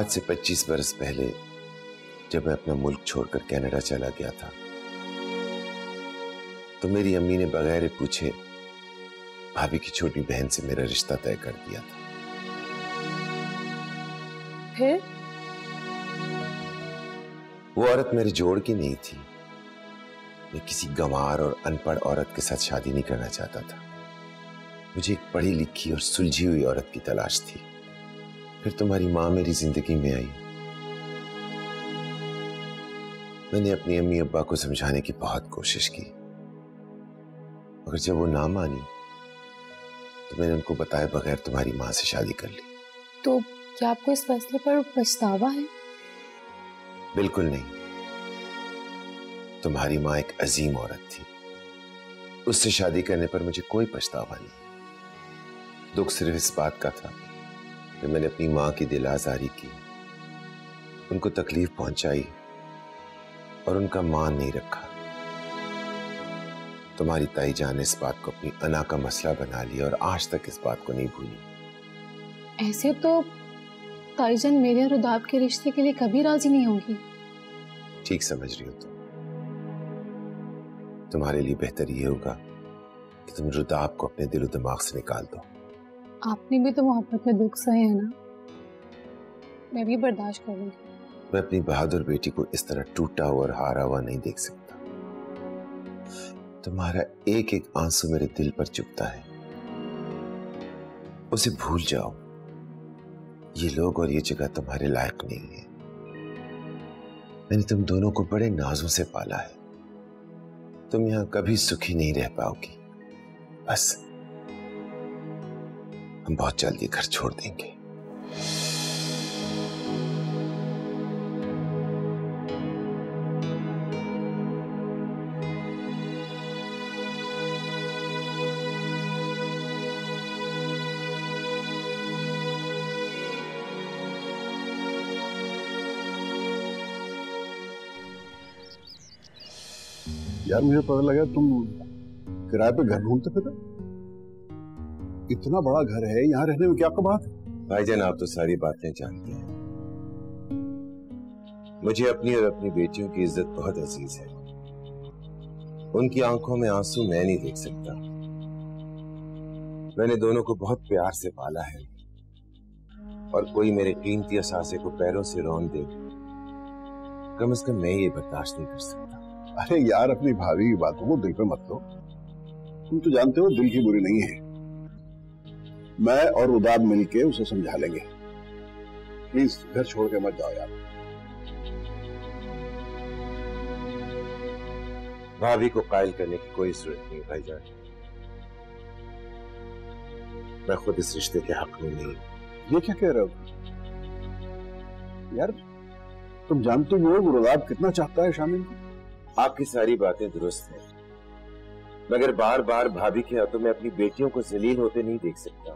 आज से 25 बरस पहले जब मैं अपना मुल्क छोड़कर कनाडा चला गया था तो मेरी अम्मी ने बगैर पूछे भाभी की छोटी बहन से मेरा रिश्ता तय कर दिया था। फिर वो औरत मेरे जोड़ की नहीं थी। मैं किसी गंवार और अनपढ़ औरत के साथ शादी नहीं करना चाहता था। मुझे एक पढ़ी लिखी और सुलझी हुई औरत की तलाश थी। फिर तुम्हारी माँ मेरी जिंदगी में आई। मैंने अपनी अम्मी अब्बा को समझाने की बहुत कोशिश की, मगर जब वो ना मानी तो मैंने उनको बताए बगैर तुम्हारी माँ से शादी कर ली। तो क्या आपको इस फैसले पर पछतावा है? बिल्कुल नहीं। तुम्हारी माँ एक अजीम औरत थी। उससे शादी करने पर मुझे कोई पछतावा नहीं। दुख सिर्फ इस बात का था कि मैंने अपनी माँ की दिल आजारी की, उनको तकलीफ पहुंचाई और उनका मान नहीं रखा। तुम्हारी ताई जान ने इस बात को अपनी अना का मसला बना लिया और आज तक इस बात को नहीं भूली। ऐसे तो ताईजान मेरे और रुदाब के रिश्ते के लिए कभी राजी नहीं होगी। ठीक समझ रही हो तुम। तुम्हारे लिए बेहतर ये होगा कि तुम रुदाब को अपने दिलो दिमाग से निकाल दो। आपने भी तो मोहब्बत में दुख सहे है ना, मैं भी बर्दाश्त करूंगी। मैं अपनी बहादुर बेटी को इस तरह टूटा हुआ और हारा हुआ नहीं देख सकता। तुम्हारा एक एक आंसू मेरे दिल पर चुभता है। उसे भूल जाओ। ये लोग और ये जगह तुम्हारे लायक नहीं है। मैंने तुम दोनों को बड़े नाजों से पाला है। तुम यहां कभी सुखी नहीं रह पाओगी। बस हम बहुत जल्दी घर छोड़ देंगे। यार मुझे पता लगा तुम किराए पे घर ढूंढते फिर। इतना बड़ा घर है, यहाँ रहने में क्या कबात है? भाईजान आप तो सारी बातें जानते हैं। मुझे अपनी और अपनी बेटियों की इज्जत बहुत अजीज है। उनकी आंखों में आंसू मैं नहीं देख सकता। मैंने दोनों को बहुत प्यार से पाला है और कोई मेरे कीमती असासे को पैरों से रौंद दे, कम से कम मैं ये बर्दाश्त नहीं कर सकता। अरे यार अपनी भाभी की बातों को दिल पे मत लो। तुम तो जानते हो दिल की बुरी नहीं है। मैं और रुदाब मिलके उसे समझा लेंगे। प्लीज घर छोड़ के मत जाओ यार। भाभी को कायल करने की कोई जरूरत नहीं भाईजान। मैं खुद इस रिश्ते के हक में नहीं। ये क्या कह रहे हो यार? तुम जानते हो रुदाब कितना चाहता है शामिल को। आपकी सारी बातें दुरुस्त हैं, मगर बार बार भाभी के हाथों में अपनी बेटियों को जलील होते नहीं देख सकता।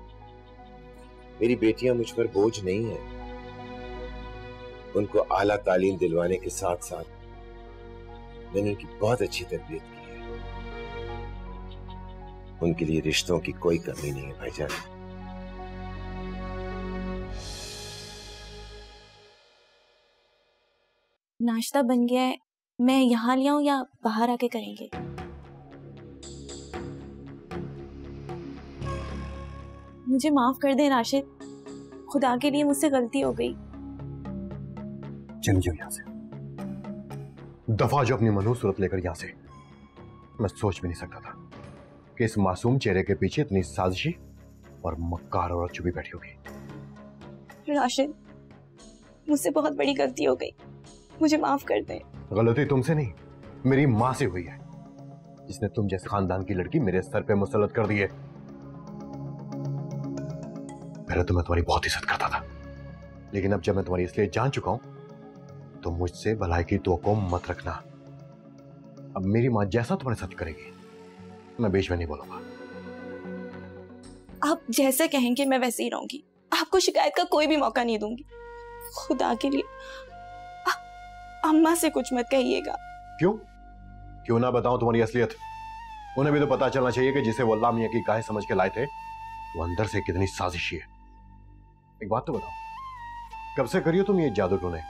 मेरी बेटियां मुझ पर बोझ नहीं है। उनको आला तालीम दिलवाने के साथ साथ मैंने उनकी बहुत अच्छी तरबियत की है। उनके लिए रिश्तों की कोई कमी नहीं है भाईजान। नाश्ता बन गया है, मैं यहाँ ले आऊं या बाहर आके करेंगे? मुझे माफ कर दे राशिद, खुदा के लिए मुझसे गलती हो गई। चली जाओ यहाँ से। दफा जो अपनी मनहूस सूरत लेकर यहाँ से। मैं सोच भी नहीं सकता था कि इस मासूम चेहरे के पीछे इतनी साजिशी और मक्कार औरत छुपी बैठी होगी। राशिद, मुझसे बहुत बड़ी गलती हो गई, मुझे माफ कर दे। गलती तुमसे नहीं, मेरी माँ से हुई है, जिसने तुम जैसे खानदान की लड़की मेरे सर पे मुसल्लत कर दी है। पहले तो मैं तुम्हारी बहुत इज्जत करता था, लेकिन अब जब मैं तुम्हारी इसलिए जान चुका हूं तो मुझसे भलाई की तवक्को मत रखना। अब मेरी माँ जैसा तुम्हारे साथ करेगी मैं बीच में नहीं बोलूंगा। आप जैसे कहेंगे मैं वैसे ही रहूंगी, आपको शिकायत का कोई भी मौका नहीं दूंगी। खुदा के लिए अम्मा से कुछ मत कहिएगा। क्यों? क्यों ना बताऊं तुम्हारी असलियत? उन्हें भी तो पता चलना चाहिए कि जिसे वो अल्लाह मियां की गाय समझ के लाए थे वो अंदर से कितनी साजिशी है। एक बात तो बताओ, कब से करियो तुम ये जादू टोने?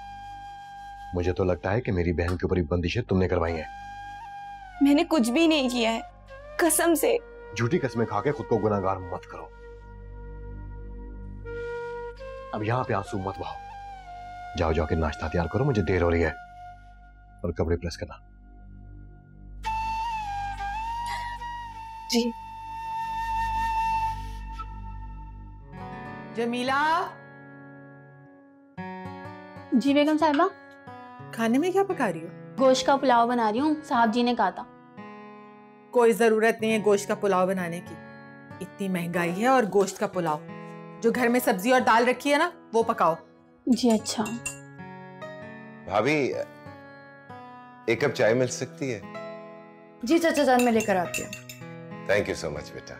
मुझे तो लगता है कि मेरी बहन के ऊपर बंदिशें तुमने करवाई हैं। मैंने कुछ भी नहीं किया है, कसम से। झूठी कसमें खा के खुद को गुनाहगार मत करो। अब यहां पे आंसू मत बहाओ। जाओ जाके नाश्ता तैयार करो, मुझे देर हो रही है। और कपड़े प्रेस करना। जी। जमीला, जी बेगम साहिबा। खाने में क्या पका रही हो? गोश्त का पुलाव बना रही हूँ, साहब जी ने कहा था। कोई जरूरत नहीं है गोश्त का पुलाव बनाने की। इतनी महंगाई है और गोश्त का पुलाव, जो घर में सब्जी और दाल रखी है ना वो पकाओ। जी अच्छा। भाभी, एक कप चाय मिल सकती है? जी चाचा जान, मैं लेकर आती हूँ। थैंक यू सो मच बेटा।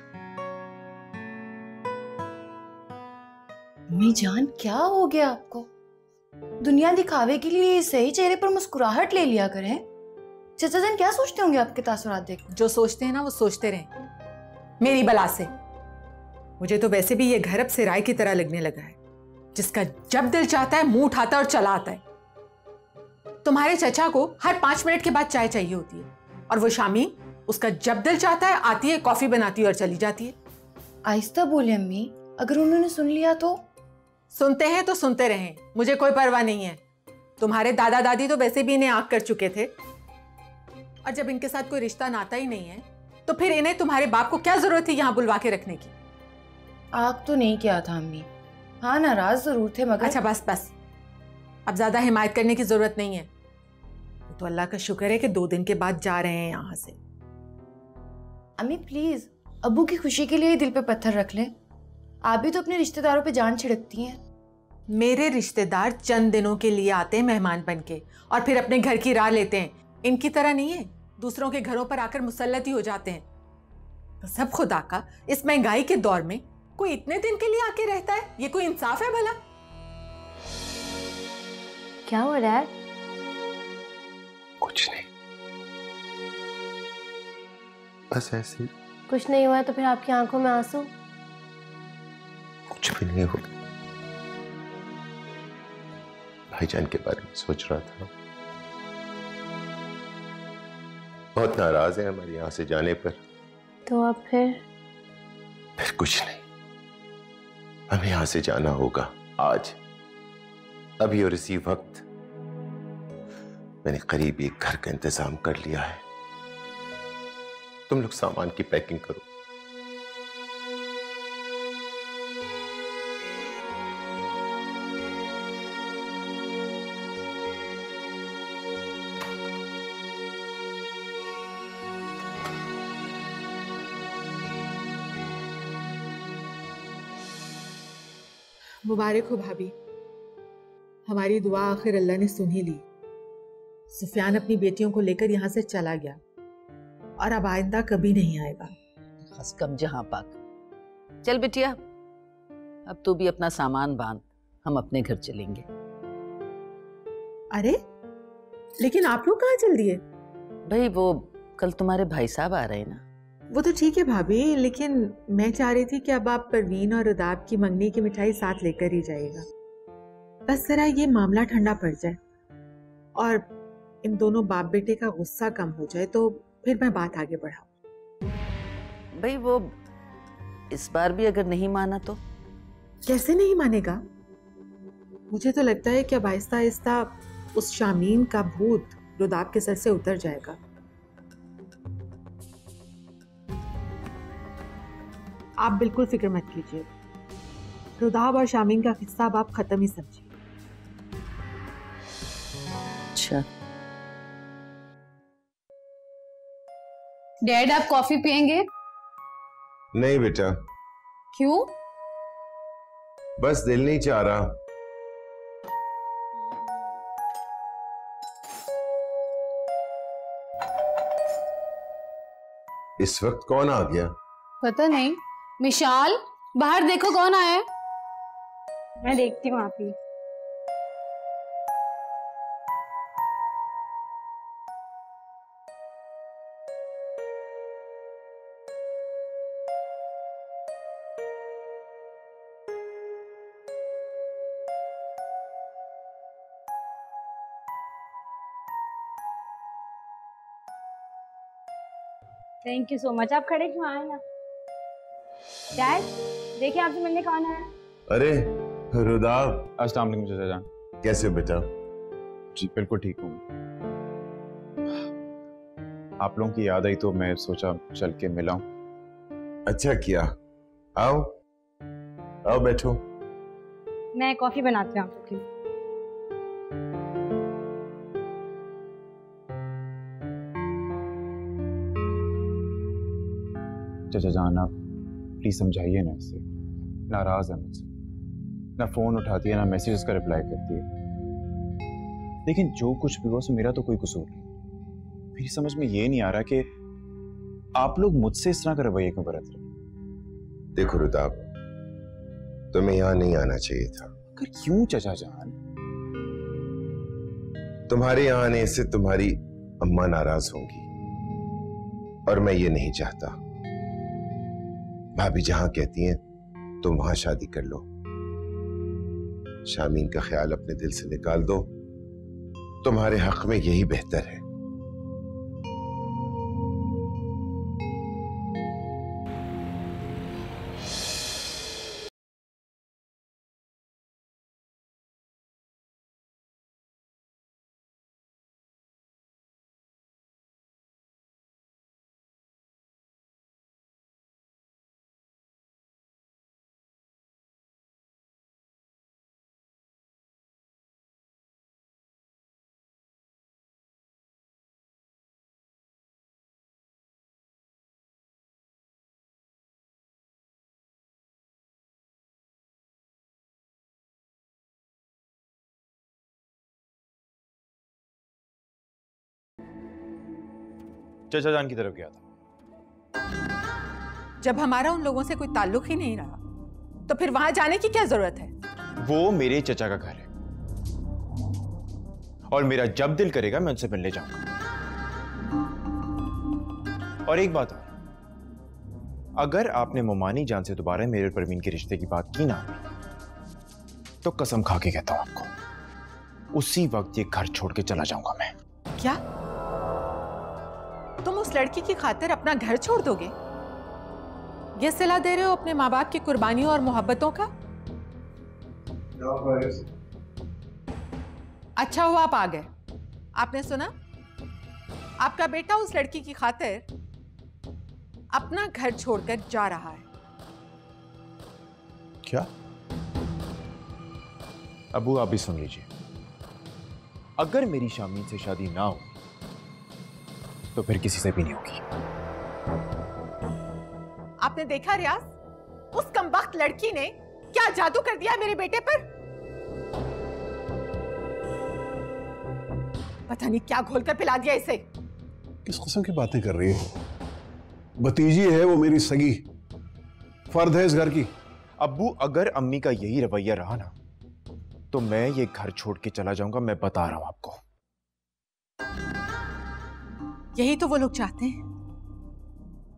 अम्मी जान, क्या हो गया आपको? दुनिया दिखावे के लिए सही चेहरे पर मुस्कुराहट ले लिया करें। चाचा जान क्या सोचते होंगे आपके तासुरात देख? जो सोचते हैं ना वो सोचते रहें, मेरी बला से। मुझे तो वैसे भी ये घर अब सिराय की तरह लगने लगा है, जिसका जब दिल चाहता है मुंह उठाता है और चला आता है। तुम्हारे चचा को हर 5 मिनट के बाद चाय चाहिए होती है, और वो शामी उसका जब दिल चाहता है आती है, कॉफी बनाती है और चली जाती है। आहिस्ता बोले अम्मी, अगर उन्होंने सुन लिया तो? सुनते हैं तो सुनते रहें, मुझे कोई परवाह नहीं है। तुम्हारे दादा दादी तो वैसे भी इन्हें आंख कर चुके थे, और जब इनके साथ कोई रिश्ता नाता ही नहीं है तो फिर इन्हें तुम्हारे बाप को क्या जरूरत थी यहाँ बुलवा के रखने की? आग तो नहीं किया था अम्मी, हाँ नाराज जरूर थे मगर। अच्छा बस बस, अब ज्यादा हिमायत करने की जरूरत नहीं है। तो अल्लाह का शुक्र है कि 2 दिन के बाद जा रहे हैं यहाँ से। अम्मी प्लीज, अब्बू की खुशी के लिए ही दिल पे पत्थर रख लें। आप भी तो अपने रिश्तेदारों पे जान छिड़कती हैं। मेरे रिश्तेदार चंद दिनों के लिए आते हैं मेहमान बन के, और फिर अपने घर की राह लेते हैं। इनकी तरह नहीं है, दूसरों के घरों पर आकर मुसल्लत ही हो जाते हैं। तो सब खुदा का, इस महंगाई के दौर में कोई इतने दिन के लिए आके रहता है? ये कोई इंसाफ है भला? क्या हो रहा है? कुछ नहीं, बस ऐसे ही। कुछ नहीं हुआ है तो फिर आपकी आंखों में आंसू? कुछ भी नहीं हो। भाईजान के बारे में सोच रहा था। बहुत नाराज है हमारे यहां से जाने पर। तो अब फिर कुछ नहीं, हमें यहां से जाना होगा आज, अभी और इसी वक्त। मैंने करीब एक घर का इंतजाम कर लिया है। तुम लोग सामान की पैकिंग करो। मुबारक हो भाभी, हमारी दुआ आखिर अल्लाह ने सुन ही ली। सुफियान अपनी बेटियों को लेकर यहाँ से चला गया और अब आइंदा कभी नहीं आएगा। हस्कम जहां पाक। चल बिटिया, अब तू भी अपना सामान बांध, हम अपने घर चलेंगे। अरे लेकिन आप लोग कहाँ चल दिए? भाई वो कल तुम्हारे भाई साहब आ रहे हैं ना। वो तो ठीक है भाभी, लेकिन मैं चाह रही थी कि अब आप परवीन और उदाब की मंगनी की मिठाई साथ लेकर ही जाइएगा। बस जरा ये मामला ठंडा पड़ जाए और इन दोनों बाप बेटे का गुस्सा कम हो जाए तो फिर मैं बात आगे बढ़ाऊं। भाई वो इस बार भी अगर नहीं माना तो? कैसे नहीं मानेगा? मुझे तो लगता है कि अब आहिस्ता आहिस्ता उस शामीन का भूत रुदाब के सर से उतर जाएगा। आप बिल्कुल फिक्र मत कीजिए, रुदाब और शामीन का किस्सा अब आप खत्म ही समझिए। अच्छा डैड, आप कॉफी पियेंगे? नहीं बेटा, क्यों? बस दिल नहीं चाह रहा। इस वक्त कौन आ गया? पता नहीं। मिशाल, बाहर देखो कौन आया है। मैं देखती हूँ आप ही। Thank you so much. आप खड़े क्यों आए ना? डैड देखिए आपसे मिलने कौन है। अरे रुदाब, अस्सलाम वालेकुम चाचा जान। कैसे हो बेटा? जी बिल्कुल ठीक हूँ। आप लोगों की याद आई तो मैं सोचा चल के मिला हूँ। अच्छा किया। आओ आओ बैठो। मैं कॉफी बनाती हूँ आपके लिए। चाचा जान आप प्लीज समझाइए ना इसे, नाराज है मुझसे, ना फोन उठाती है ना मैसेजेस का रिप्लाई करती है। लेकिन जो कुछ भी हुआ उसमें मेरा तो कोई कसूर नहीं। मेरी समझ में ये नहीं आ रहा कि आप लोग मुझसे इस तरह का रवैया क्यों बरत रहे। देखो रुदाब, तुम्हें यहां नहीं आना चाहिए था। कर क्यों चाचा जान? तुम्हारे यहां आने से तुम्हारी अम्मा नाराज होंगी और मैं ये नहीं चाहता। भाभी जहां कहती हैं तुम वहां शादी कर लो। शामीन का ख्याल अपने दिल से निकाल दो, तुम्हारे हक में यही बेहतर है। चाचा जान की तरफ गया था। जब हमारा उन लोगों से कोई ताल्लुक ही नहीं रहा तो फिर वहां जाने की क्या जरूरत है? वो मेरे चचा का घर है और मेरा जब दिल करेगा मैं उनसे मिलने जाऊंगा। और एक बात और, अगर आपने मोमानी जान से दोबारा मेरे और परवीन के रिश्ते की बात की ना तो कसम खा के कहता हूं आपको, उसी वक्त ये घर छोड़ के चला जाऊंगा मैं। क्या तुम उस लड़की की खातिर अपना घर छोड़ दोगे? ये सिला दे रहे हो अपने माँ बाप की कुर्बानियों और मोहब्बतों का? अच्छा हुआ आप आ गए। आपने सुना, आपका बेटा उस लड़की की खातिर अपना घर छोड़कर जा रहा है। क्या? अबू आप भी सुन लीजिए, अगर मेरी शामीन से शादी ना हो तो फिर किसी से भी नहीं होगी। आपने देखा रियाज, उस कमबख्त लड़की ने क्या जादू कर दिया मेरे बेटे पर? पता नहीं क्या घोलकर पिला दिया इसे। किस किस्म की बातें कर रही है? भतीजी है वो, मेरी सगी फर्द है इस घर की। अब्बू अगर अम्मी का यही रवैया रहा ना तो मैं ये घर छोड़ के चला जाऊंगा, मैं बता रहा हूं आपको। यही तो वो लोग चाहते हैं।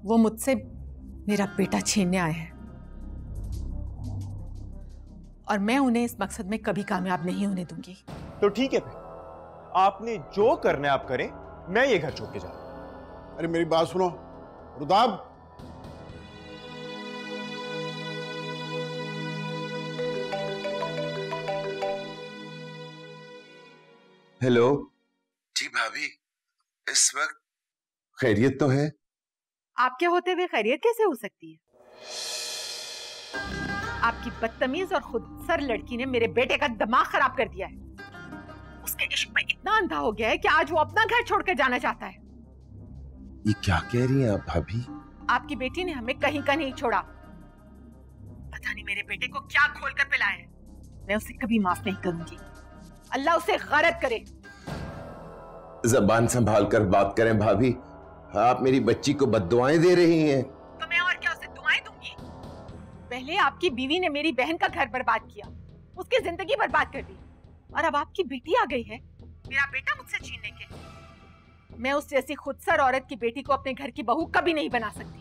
वो मुझसे मेरा बेटा छीनने आए हैं और मैं उन्हें इस मकसद में कभी कामयाब नहीं होने दूंगी। तो ठीक है, फिर आपने जो करना है आप करें, मैं ये घर छोड़ के जा रहा हूं। अरे मेरी बात सुनो रुदाब, हेलो जी भाभी, इस वक्त खैरियत तो है? आपके होते हुए खैरियत कैसे हो सकती है? आपकी बदतमीज और खुदसर लड़की ने मेरे बेटे का दिमाग खराब कर दिया है। उसके इश्क में इतना अंधा हो गया है कि आज वो अपना घर छोड़कर जाना चाहता है। ये क्या कह रही हैं आप भाभी? आपकी बेटी ने हमें कहीं का नहीं छोड़ा। पता नहीं मेरे बेटे को क्या खोलकर पिलाया है। मैं उसे कभी माफ नहीं करूंगी। अल्लाह उसे गलत करे। जबान संभाल कर बात करें भाभी, आप मेरी बच्ची को बद्दुआएं दे रही हैं। तो मैं और क्या उसे दुआएं दूंगी? पहले आपकी बीवी ने मेरी बहन का घर बर्बाद किया, उसकी जिंदगी बर्बाद कर दी, और अब आपकी बेटी आ गई है मेरा बेटा मुझसे छीनने के। मैं उस जैसी खुदसर औरत की बेटी को अपने घर की बहू कभी नहीं बना सकती,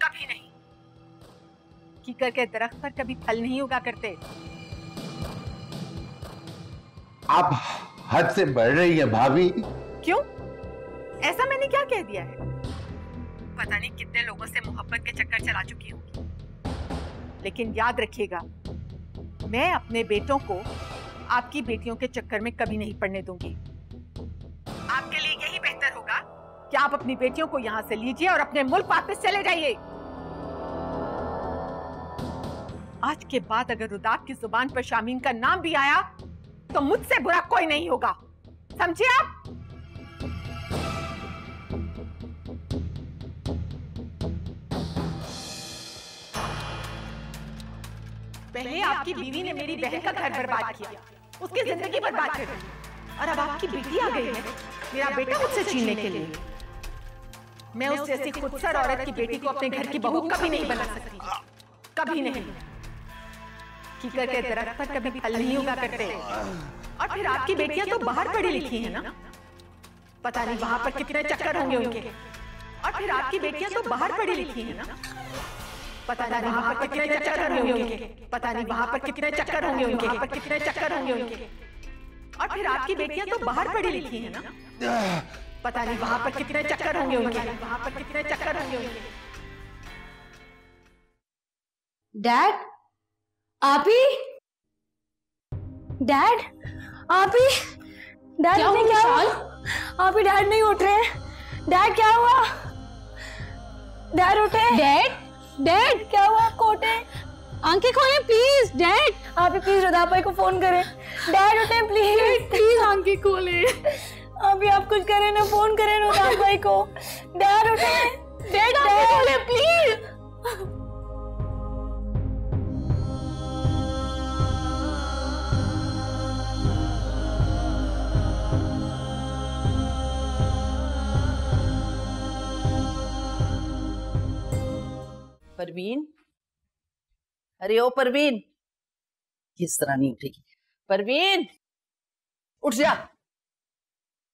कभी नहीं। कीकर के दरख्त पर कभी फल नहीं उगा करते। आप हद से बढ़ रही हैं भाभी। क्यों? ऐसा मैंने क्या कह दिया है? पता नहीं कितने लोगों से मोहब्बत के चक्कर चला चुकी होंगी, लेकिन याद रखिएगा, मैं अपने बेटों को आपकी बेटियों के चक्कर में कभी नहीं पड़ने दूंगी। आपके लिए यही बेहतर होगा कि आप अपनी बेटियों को यहाँ से लीजिए और अपने मुल्क वापस चले जाइए। आज के बाद अगर रुदाब की जुबान पर शामीन का नाम भी आया तो मुझसे बुरा कोई नहीं होगा, समझे आप? पहले आपकी बीवी ने मेरी बहन का घर बर्बाद किया, उसकी जिंदगी बर्बाद कर दी, और अब आपकी बेटी आ गई है मेरा बेटा मुझसे छीनने के लिए। मैं उस जैसी खुदसर औरत की बेटी को अपने घर की बहू कभी नहीं बना सकती, कभी नहीं। कीकर के दरख्त पर कभी फल नहीं उगा करते। और फिर आपकी बेटियां तो बाहर पढ़ी लिखी हैं ना, पता नहीं वहां पर कितने चक्कर होंगे उनके। और फिर आपकी बेटियां तो बाहर पढ़ी लिखी हैं ना, पता नहीं वहां पर कितने चक्कर होंगे उनके, पता नहीं वहां पर कितने चक्कर होंगे उनके, वहां पर कितने चक्कर होंगे उनके। और फिर आपकी बेटियां तो बाहर पढ़ी लिखी हैं ना, पता नहीं वहां पर कितने चक्कर होंगे उनके, वहां पर कितने चक्कर होंगे उनके। डैड, आप ही? डैड, आप ही? डैड क्या हुआ? आप ही डैड नहीं उठ रहे। डैड क्या हुआ? डैड उठे। डैड, डैड क्या हुआ आपको? उठे, आंखें खोलें प्लीज। डैड, आप ही प्लीज रुदाब भाई को फोन करें। डैड उठे प्लीज, प्लीज आंखें खोलें। अभी आप कुछ करें ना, फोन करें रुदाब भाई को। डैड उठे, डैड आंखें खोलें प्लीज। परवीन, अरे ओ परवीन, किस तरह नहीं उठेगी? परवीन उठ जा।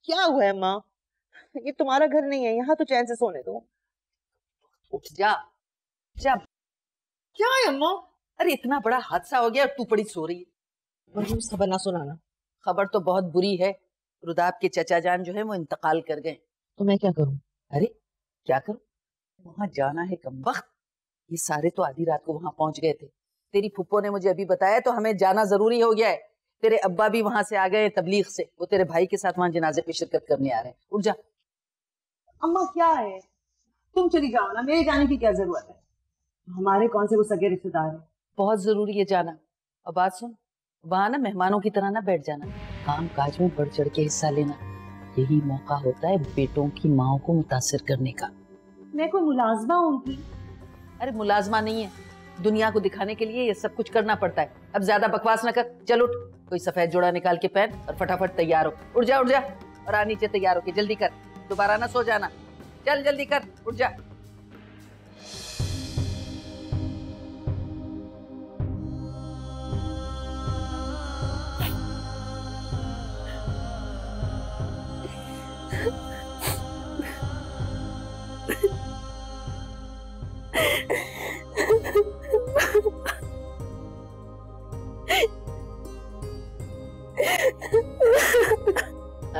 क्या हुआ है माँ? ये तुम्हारा घर नहीं है, यहाँ तो चैन से सोने दो। उठ जा, जा। क्या है माँ? अरे इतना बड़ा हादसा हो गया और तू पड़ी सो रही है। मुझे खबर ना सुनाना। खबर तो बहुत बुरी है, रुदाब के चचा जान जो है वो इंतकाल कर गए। तो मैं क्या करूं? अरे क्या करूं? वहां जाना है कमबख्त। ये सारे तो आधी रात को वहां पहुंच गए थे। तेरी फुप्पो ने मुझे अभी बताया तो हमें जाना जरूरी हो गया है। तेरे अब्बा भी वहां से आ गए तबलीग से, वो तेरे भाई के साथ वहां जनाजे पे शिरकत करने आ रहे हैं। उठ जा। अम्मा क्या है, तुम चली जाओ ना, मेरे जाने की क्या जरूरत है? हमारे कौन से वो सगे रिश्तेदार हैं? बहुत जरूरी है जाना। और बात सुन, वहां ना मेहमानों की तरह ना बैठ जाना, काम काज में बढ़ चढ़ के हिस्सा लेना। यही मौका होता है बेटों की माओ को मुतासिर करने का। मैं कोई मुलाजमा हूँ उनकी? अरे मुलाजमा नहीं है, दुनिया को दिखाने के लिए ये सब कुछ करना पड़ता है। अब ज्यादा बकवास ना कर, चल उठ, कोई सफेद जोड़ा निकाल के पहन और फटाफट तैयार हो। उठ जा, उठ जा, और आ नीचे तैयार होके जल्दी कर, दोबारा ना सो जाना। चल जल्दी कर, उठ जा।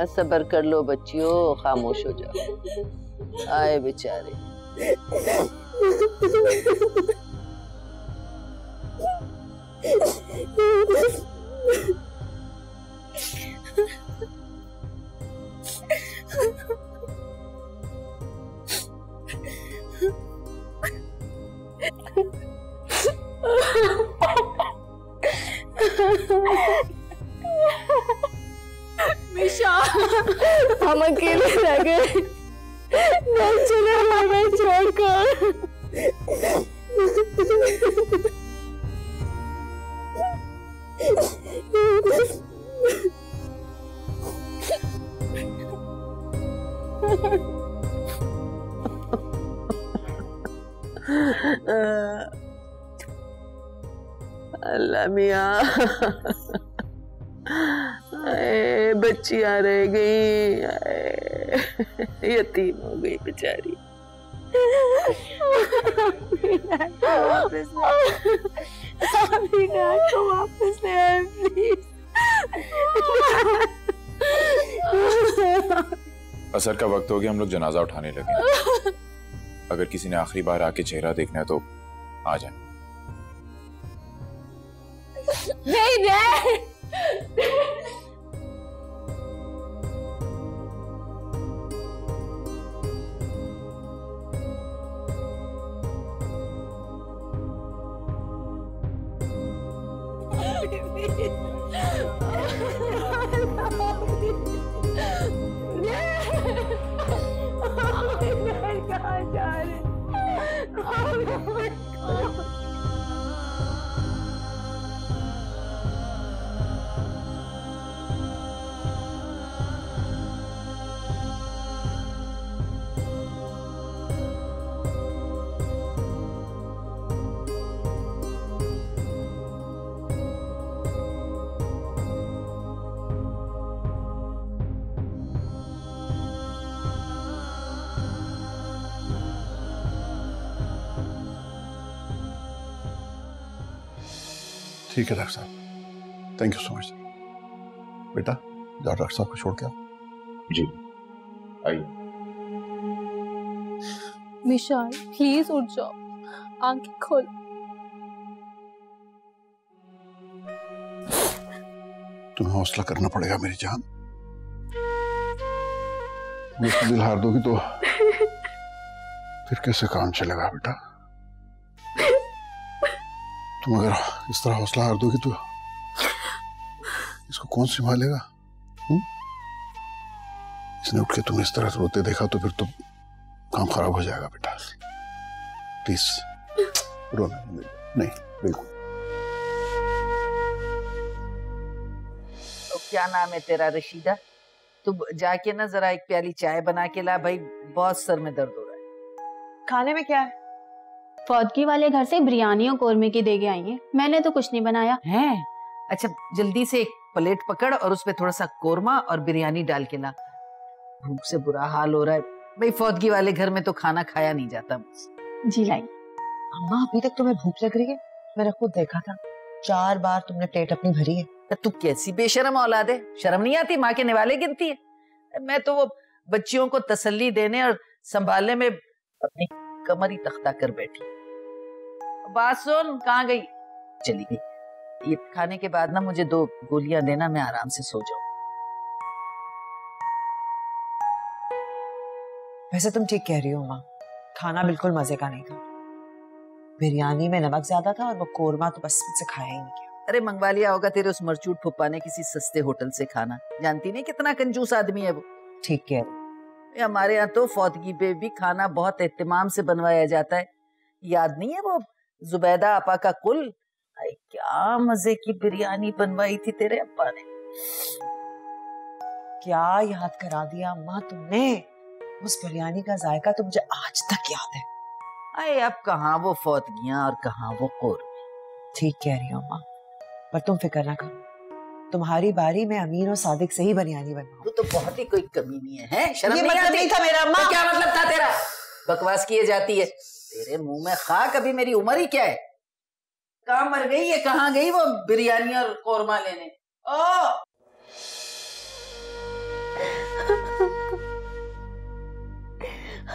सब्र कर लो बच्चियों, खामोश हो जाओ। आए बेचारे। हम अकेले रह गए, चले हमें छोड़कर। अल्लाह मियाँ, बच्चियां रह गई, यतीम हो गई बेचारी। वापस ले आए प्लीज। असर का वक्त हो गया, हम लोग जनाजा उठाने लगे। अगर किसी ने आखिरी बार आके चेहरा देखना है तो आ जाए। नहीं डैड। कहाँ जा रहे? ठीक है डॉक्टर साहब, थैंक यू सो मच। बेटा जाओ डॉक्टर साहब को छोड़ के आओ। जी आइए। विशाल प्लीज उठ जाओ, आंखें खोल। तुम्हें हौसला करना पड़ेगा मेरी जान। मुझे दिल हार दोगी तो फिर कैसे काम चलेगा बेटा। तुम अगर इस तरह हौसला हार दोगी तो इसको कौन संभालेगा? इसने उठ के तुम्हें इस तरह रोते देखा तो फिर तो काम खराब हो जाएगा बेटा। प्लीज रोना नहीं, बिल्कुल। तो क्या नाम है तेरा? रशीदा। तू जाके ना जरा एक प्याली चाय बना के ला भाई, बहुत सर में दर्द हो रहा है। खाने में क्या है? फौदगी वाले घर से बिरयानी और कोरमे की दे के आई है, मैंने तो कुछ नहीं बनाया है। अच्छा जल्दी से एक प्लेट पकड़ और उसपे थोड़ा सा कोरमा और बिरयानी डाल के ला, भूख से बुरा हाल हो रहा है भाई। फौदगी वाले घर में तो खाना खाया नहीं जाता मुझसे। जी लाई। अम्मा अभी तक तुम्हें भूख लग रही है? मैंने खुद देखा था 4 बार तुमने प्लेट अपनी भरी है। तू कैसी बेशरम औलाद है, शर्म नहीं आती? माँ के निवाले गिनती है। मैं तो वो बच्चियों को तसल्ली देने और संभालने में अपनी कमर ही तख्ता कर बैठी। बात सुन, कहाँ गई? चली गई। ये खाने के बाद ना मुझे 2 गोलियां देना, मैं आराम से सो जाऊं। वैसे तुम ठीक कह रही हो माँ, खाना बिल्कुल मजे का नहीं था। बिरयानी में नमक ज्यादा था और वो कोरमा तो बस मुझसे खाया ही नहीं गया। अरे मंगवा लिया होगा तेरे उस मरचूट फुप्पा ने किसी सस्ते होटल से खाना। जानती नहीं कितना कंजूस आदमी है वो। ठीक कह रही। हमारे यहाँ तो फौदगी पे भी खाना बहुत एहतिमाम से बनवाया जाता है। याद नहीं है वो जुबैदा आपा का कुल? आई क्या मजे की बिरयानी बनवाई थी तेरे अब्बा ने। क्या याद करा दिया अम्मा तुमने। उस बिरयानी का जायका तो मुझे आज तक याद है। अरे अब कहाँ वो फौदगियां और कहाँ वो कोरमे। ठीक कह रही हो अम्मा, पर तुम फिक्र ना करो, तुम्हारी बारी में अमीन और सादिक से ही बिरयानी बनवाऊं। तू तो बहुत ही कोई कमी नहीं है, शर्म ये नहीं मतलब आती? नहीं था मेरा अम्मा। तो क्या मतलब था तेरा? बकवास किए जाती है। तेरे मुंह में खाक, अभी मेरी उम्र ही क्या है? कहाँ मर गई है, कहाँ गई वो बिरयानी और कोरमा लेने? ओ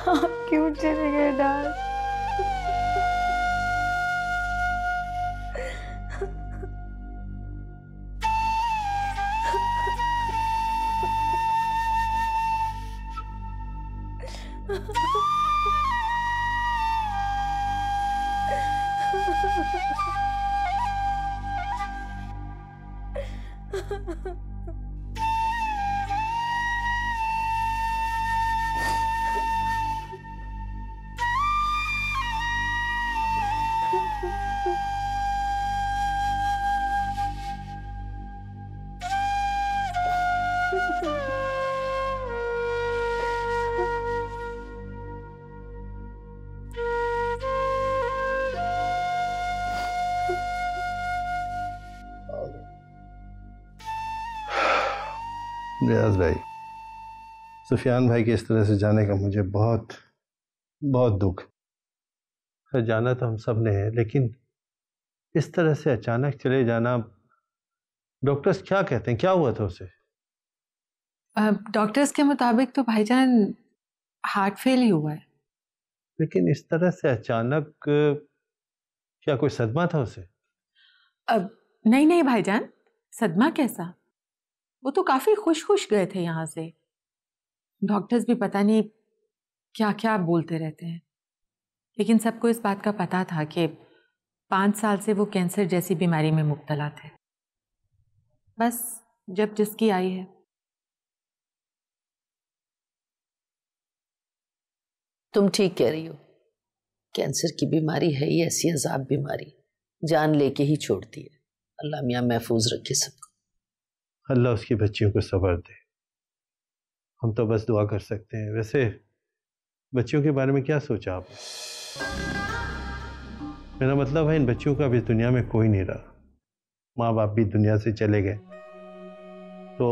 आप क्यों चले गए डैड? रियाज भाई, सुफियान भाई के इस तरह से जाने का मुझे बहुत बहुत दुख है। जाना तो हम सब ने है, लेकिन इस तरह से अचानक चले जाना, डॉक्टर्स क्या कहते हैं, क्या हुआ था उसे? डॉक्टर्स के मुताबिक तो भाईजान हार्ट फेल ही हुआ है। लेकिन इस तरह से अचानक क्या कोई सदमा था उसे? अब नहीं नहीं भाईजान, सदमा कैसा, वो तो काफी खुश खुश गए थे यहाँ से। डॉक्टर्स भी पता नहीं क्या क्या बोलते रहते हैं, लेकिन सबको इस बात का पता था कि 5 साल से वो कैंसर जैसी बीमारी में मुब्तला थे। बस जब जिसकी आई है। तुम ठीक कह रही हो, कैंसर की बीमारी है ही ऐसी अजाब बीमारी, जान लेके ही छोड़ती है। अल्लाह मियाँ महफूज रखे सबको। अल्लाह उसकी बच्चियों को सब्र दे, हम तो बस दुआ कर सकते हैं। वैसे बच्चियों के बारे में क्या सोचा आपने? मेरा मतलब है इन बच्चियों का अभी दुनिया में कोई नहीं रहा, माँ बाप भी दुनिया से चले गए, तो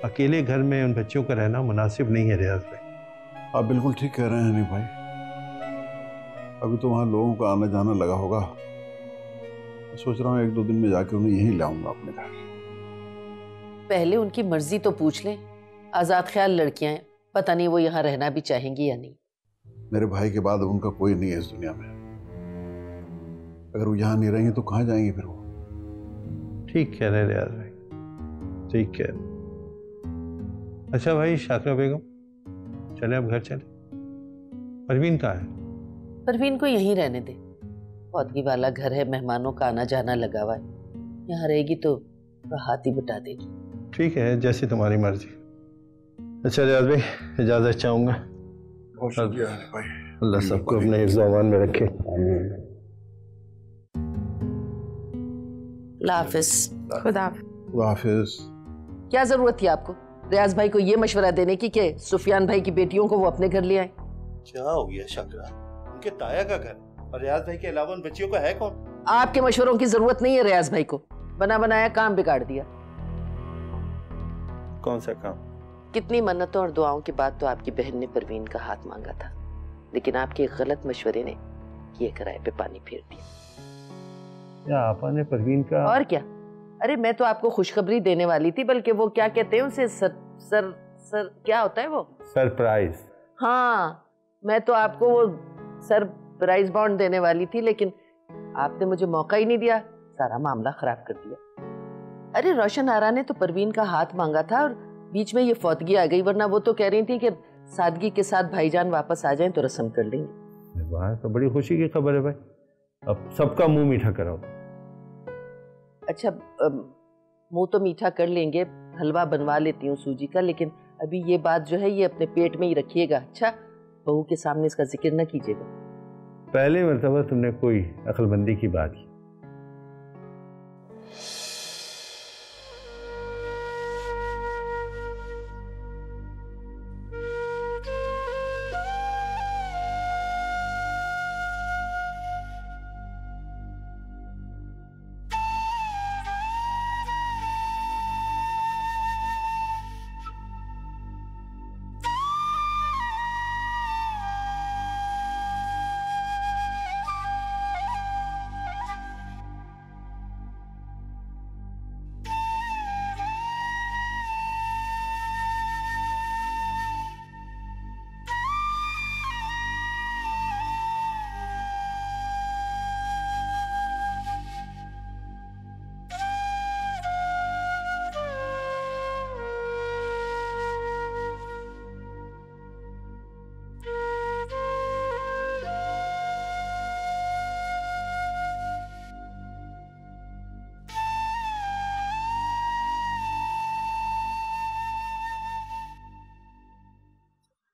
अकेले घर में उन बच्चियों का रहना मुनासिब नहीं है। रियाज भाई आप बिल्कुल ठीक कह रहे हैं हनीफ भाई, अभी तो वहाँ लोगों का आना जाना लगा होगा। सोच रहा हूँ 1-2 दिन में जाके उन्हें यहीं लाऊंगा अपने घर। पहले उनकी मर्जी तो पूछ लें, आजाद ख्याल लड़कियां हैं, पता नहीं वो यहाँ रहना भी चाहेंगी या नहीं। मेरे भाई के बाद उनका कोई नहीं है इस दुनिया में, अगर वो यहाँ नहीं रहेंगे तो कहाँ जाएंगे फिर वो? ठीक कह रहे रियाज भाई, ठीक कह रहे। अच्छा भाई शाकरा बेगम, चले अब घर चले। परवीन कहाँ है? परवीन को यहीं रहने दे, फौतगी वाला घर है, मेहमानों का आना जाना लगा हुआ है, यहाँ रहेगी तो हाथ ही बटा देगी। ठीक है, जैसी तुम्हारी मर्जी। अच्छा रियाज भाई इजाजत चाहूंगा। बहुत शुक्रिया भाई, अल्लाह सबको अपने हिफ्ज़-ओ-अमान में रखे। खुदा हाफिज। क्या जरूरत थी आपको रियाज भाई को ये मशवरा देने की कि सुफियान भाई की बेटियों को वो अपने घर ले आए? क्या हो गया शाकरा, उनके ताया का घर और रियाज भाई के अलावा उन बच्चियों का है कौन? आपके मशवरों की जरूरत नहीं है रियाज भाई को, बना बनाया काम बिगाड़ दिया। कौन सा काम? कितनी मन्नतों और दुआओं के बाद तो आपकी बहन ने परवीन का हाथ मांगा था, लेकिन आपके गलत मशवरे ने ये किराए पे पानी फेर दिया। आपा ने परवीन का? और क्या, अरे मैं तो आपको खुशखबरी देने वाली थी, बल्कि वो क्या कहते हैं उसे, सर क्या होता है वो? सरप्राइज। हाँ, मैं तो आपको वो सरप्राइज बॉन्ड देने वाली थी, लेकिन आपने मुझे मौका ही नहीं दिया, सारा मामला खराब कर दिया। अरे रोशन आरा ने तो परवीन का हाथ मांगा था और बीच में ये फौतगी आ गई, वरना वो तो कह रही थी कि सादगी के साथ भाईजान वापस आ जाएं तो रस्म कर लेंगे। वाह, तो बड़ी खुशी की खबर है भाई, अब सबका मुंह मीठा कराओ। अच्छा, मुंह तो मीठा कर लेंगे, हलवा बनवा लेती हूँ सूजी का, लेकिन अभी ये बात जो है ये अपने पेट में ही रखिएगा। अच्छा, बहू के सामने इसका जिक्र न कीजिएगा। पहले मर्तबा तुमने कोई अक्लमंदी की बात की।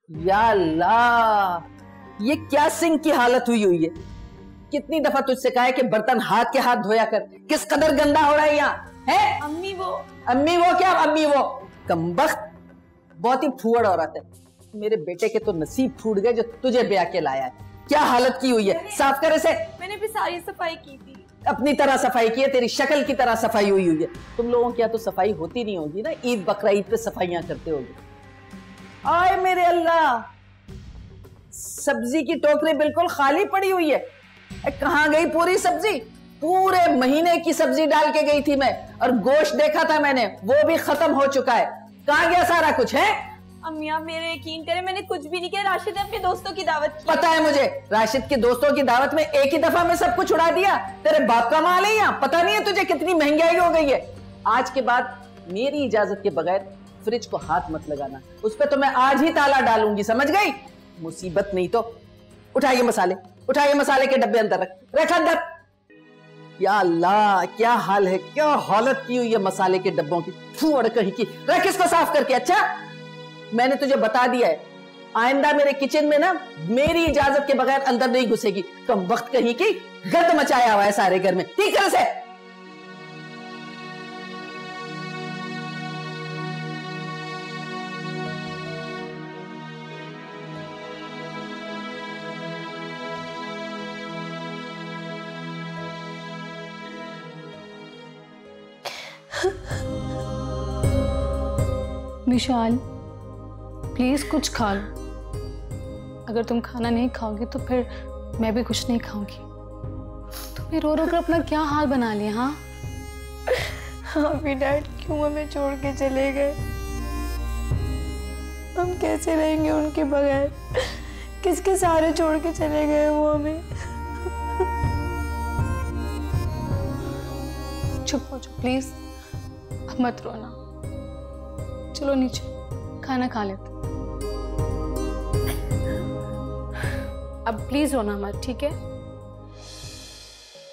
या अल्लाह, ये क्या सिंक की हालत हुई है। कितनी दफा तुझसे कहा है कि बर्तन हाथ के हाथ धोया कर, किस कदर गंदा हो रहा है यहाँ है। अम्मी वो क्या अम्मी वो, कमबख्त, बहुत ही फूहड़ औरत है। मेरे बेटे के तो नसीब फूट गए जो तुझे ब्याह के लाया है। क्या हालत की हुई है, साफ कर इसे। मैंने भी सारी सफाई की थी, अपनी तरह सफाई की है, तेरी शक्ल की तरह सफाई हुई है। तुम लोगों की तो सफाई होती नहीं होगी ना, ईद बकरा ईद पे सफाइयां करते होगे। आए मेरे अल्लाह, सब्जी की टोकरी बिल्कुल खाली पड़ी हुई है। कहाँ गई पूरी सब्जी? पूरे महीने की सब्जी डाल के गई थी मैं, और गोश्त देखा था मैंने, वो भी खत्म हो चुका है। कहाँ गया सारा कुछ है? अम्मी आप मेरे यकीन करें, मैंने कुछ भी नहीं किया। राशिद ने अपने दोस्तों की दावत की। पता है मुझे, राशिद के दोस्तों की दावत में एक ही दफा में सब कुछ उड़ा दिया। तेरे बाप का माल है यहाँ, पता नहीं है तुझे कितनी महंगाई हो गई है। आज के बाद मेरी इजाजत के बगैर फ्रिज को हाथ मत लगाना, उस पर तो मैं आज ही ताला डालूंगी, समझ गई? मुसीबत नहीं तो उठाइए मसाले के डब्बे अंदर रख अंदर। या अल्लाह, क्या हाल है, क्या हालत की हुई है मसाले के डब्बों की। फूड़ कहीं की, रख इसको साफ करके। अच्छा, मैंने तुझे बता दिया है, आइंदा मेरे किचन में ना मेरी इजाजत के बगैर अंदर नहीं घुसेगी। कम वक्त कहीं की गर्द मचाया हुआ है सारे घर में, ठीक तरह से। विशाल प्लीज कुछ खा लो। अगर तुम खाना नहीं खाओगे तो फिर मैं भी कुछ नहीं खाऊंगी। तुमने रो रो कर अपना क्या हाल बना लिया। हाँ अभी डैड क्यों हमें छोड़ के चले गए? हम कैसे रहेंगे उनके बगैर? किसके सहारे छोड़ के चले गए वो हमें? चुप हो जाओ प्लीज, अब मत रोना। चलो नीचे खाना खा लेते। अब प्लीज रोना मत, ठीक है?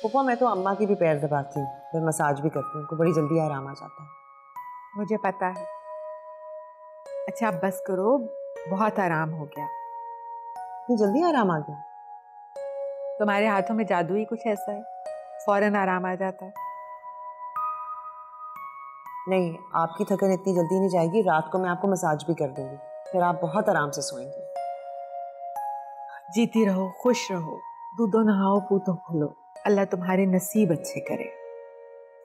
पुप्पा मैं तो अम्मा की भी पैर दबाती हूँ, फिर मसाज भी करती हूँ, उनको बड़ी जल्दी आराम आ जाता है। मुझे पता है। अच्छा अब बस करो, बहुत आराम हो गया। इतनी जल्दी आराम आ गया? तुम्हारे हाथों में जादू ही कुछ ऐसा है, फौरन आराम आ जाता है। नहीं, आपकी थकन इतनी जल्दी नहीं जाएगी। रात को मैं आपको मसाज भी कर दूंगी, फिर आप बहुत आराम से सोएंगे। जीती रहो, खुश रहो, दूधो नहाओ, पूतो खोलो, अल्लाह तुम्हारे नसीब अच्छे करे।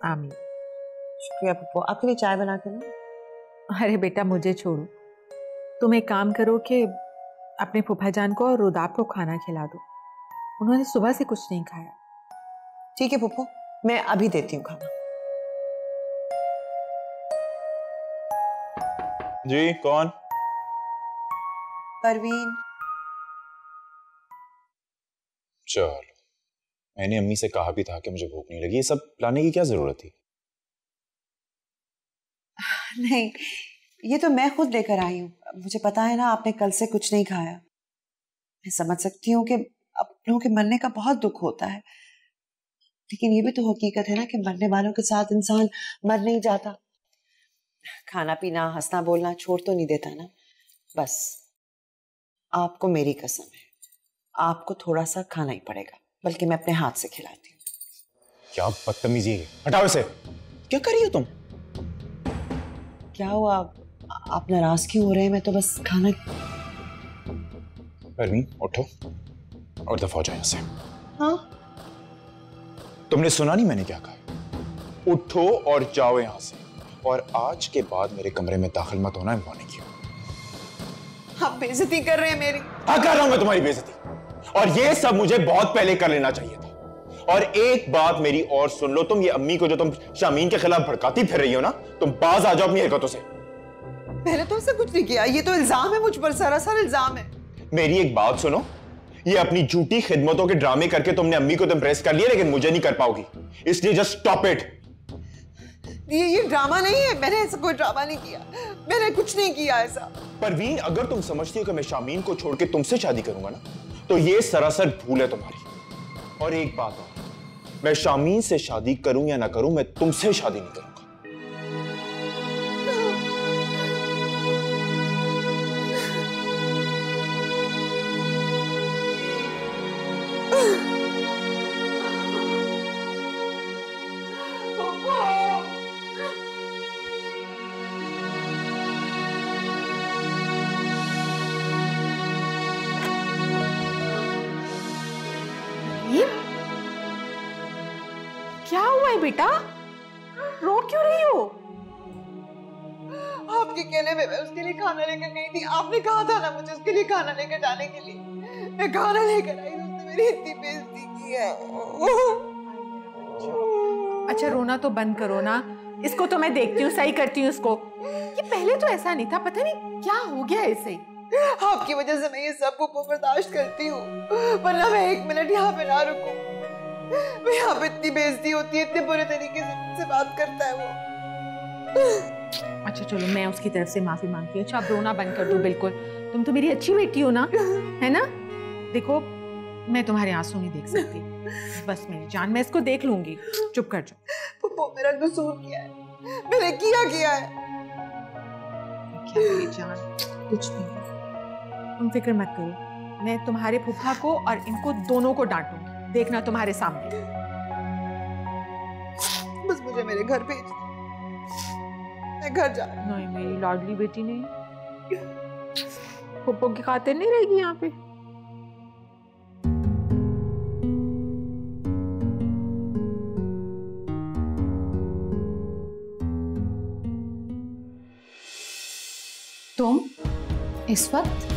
आमीन। शुक्रिया पप्पू, आपके लिए चाय बना के ना। अरे बेटा मुझे छोड़ो, तुम एक काम करो कि अपने फूफा जान को और रुदाब को खाना खिला दो, उन्होंने सुबह से कुछ नहीं खाया। ठीक है पप्पू, मैं अभी देती हूँ खाना। जी कौन? परवीन। चलो, मैंने अम्मी से कहा भी था कि मुझे भूख नहीं लगी। ये सब लाने की क्या जरूरत थी? नहीं, ये तो मैं खुद लेकर आई हूँ। मुझे पता है ना आपने कल से कुछ नहीं खाया। मैं समझ सकती हूँ कि अपनों के मरने का बहुत दुख होता है, लेकिन ये भी तो हकीकत है ना कि मरने वालों के साथ इंसान मर नहीं जाता। खाना पीना, हंसना बोलना छोड़ तो नहीं देता ना। बस आपको मेरी कसम है, आपको थोड़ा सा खाना ही पड़ेगा, बल्कि मैं अपने हाथ से खिलाती हूँ। क्या बदतमीजी है, हटाओ इसे। क्या कर रही हो तुम? क्या हुआ, आप नाराज क्यों हो रहे हैं? मैं तो बस खाना। परवीन उठो और दफा हो जाओ यहाँ से। हाँ? तुमने सुना नहीं मैंने क्या कहा? उठो और जाओ यहाँ से, और आज के बाद मेरे कमरे में दाखिल मत होना है मॉर्निंग की। आप बेइज्जती कर रहे हैं मेरी। हाँ कर रहा हूं मैं तुम्हारी बेइज्जती, और ये सब मुझे बहुत पहले कर लेना चाहिए था। और एक बात मेरी और सुन लो, तुम ये अम्मी को जो तुम शामीन के खिलाफ भड़काती फिर रही हो ना, तुम बाज आ जाओ अपनी हरकतों से। मैंने तो ऐसा कुछ नहीं किया, ये तो इल्जाम है मुझ पर, सरासर इल्जाम है। मेरी एक बात सुनो, ये अपनी झूठी खिदमतों के ड्रामे करके तुमने अम्मी को इम्प्रेस कर लिया, लेकिन मुझे नहीं कर पाओगी, इसलिए जस्ट स्टॉप इट। ये ड्रामा नहीं है, मैंने ऐसा कोई ड्रामा नहीं किया, मैंने कुछ नहीं किया ऐसा। परवीन, अगर तुम समझती हो कि मैं शामीन को छोड़ के तुमसे शादी करूंगा ना, तो ये सरासर भूल है तुम्हारी। और एक बात और, मैं शामीन से शादी करूं या ना करूं, मैं तुमसे शादी नहीं करूंगा। क्या हुआ है बेटा, रो क्यों रही हो? आपके कहने में मैं उसके लिए खाना लेकर गई थी, आपने कहा था ना मुझे उसके लिए खाना लेकर जाने के लिए, मैं खाना लेकर आई, उसने मेरी इतनी बेइज्जती की है। अच्छा रोना तो बंद करो ना, इसको तो मैं देखती हूँ, सही करती हूँ इसको। ये पहले तो ऐसा नहीं था, पता नहीं क्या हो गया इसे। आपकी वजह से मैं ये सब को बर्दाश्त करती हूँ, वरना मैं 1 मिनट यहाँ पे ना रुकूं। मैं यहाँ पे इतनी बेइज्जती होती है, इतने बुरे तरीके से मुझसे बात करता है वो। अच्छा चलो, मैं उसकी तरफ से माफी मांगती हूँ। अच्छा आप रोना बंद कर दो बिल्कुल। तुम तो मेरी अच्छी बेटी हो ना, है ना? देखो मैं तुम्हारे आंसू नहीं देख सकती, बस मेरी जान, मैं इसको देख लूंगी। चुप कर जाओ। वो मेरा कसूर क्या है? मैंने किया है? क्या मेरी जान, कुछ नहीं, तुम फिक्र मत करो। मैं तुम्हारे फूफा को और इनको दोनों को डांटूंगी, देखना तुम्हारे सामने। बस मुझे मेरे घर भेज दो, मैं घर जा। नहीं मेरी लाडली बेटी नहीं, फूफो की खातिर नहीं रहेगी यहाँ पे। तुम इस वक्त